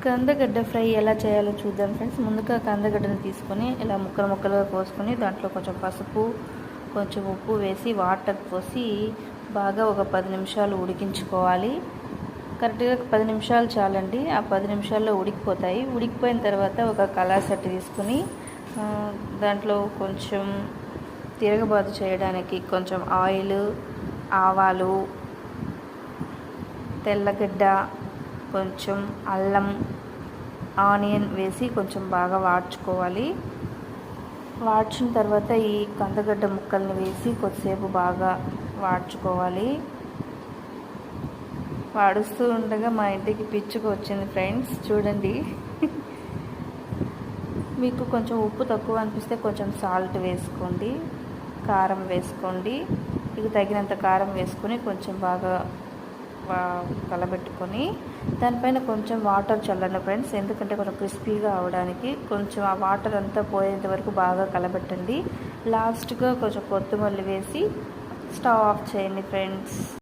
కందగడ్డ ఫ్రై ఎలా చేయాలో చూద్దాం ఫ్రెండ్స్. ముందుగా కందగడ్డను తీసుకొని ఇలా ముక్కలు ముక్కలుగా కోసుకొని దాంట్లో కొంచెం పసుపు, కొంచెం ఉప్పు వేసి వాటర్ పోసి బాగా ఒక 10 నిమిషాలు ఉడికించుకోవాలి. కరెక్ట్గా 10 నిమిషాలు చాలండి. ఆ 10 నిమిషాల్లో ఉడికిపోతాయి. ఉడికిపోయిన తర్వాత ఒక కళాయి తీసుకుని దాంట్లో కొంచెం తిరగబాతు చేయడానికి కొంచెం ఆయిల్, ఆవాలు, తెల్లగడ్డ, కొంచెం అల్లం, ఆనియన్ వేసి కొంచెం బాగా వాడ్చుకోవాలి. వాడ్చిన తర్వాత ఈ కందగడ్డ ముక్కల్ని వేసి కొద్దిసేపు బాగా వాడ్చుకోవాలి. వాడుస్తూ ఉండగా మా ఇంటికి పిచ్చుక వచ్చింది ఫ్రెండ్స్, చూడండి. మీకు కొంచెం ఉప్పు తక్కువ అనిపిస్తే కొంచెం సాల్ట్ వేసుకోండి, కారం వేసుకోండి. మీకు తగినంత కారం వేసుకొని కొంచెం బాగా కలబెట్టుకొని దానిపైన కొంచెం వాటర్ చల్లండి ఫ్రెండ్స్. ఎందుకంటే కొంచెం క్రిస్పీగా అవడానికి కొంచెం ఆ వాటర్ అంతా పోయేంత వరకు బాగా కలబెట్టండి. లాస్ట్గా కొంచెం కొత్తిమీర వేసి స్టవ్ ఆఫ్ చేయండి ఫ్రెండ్స్.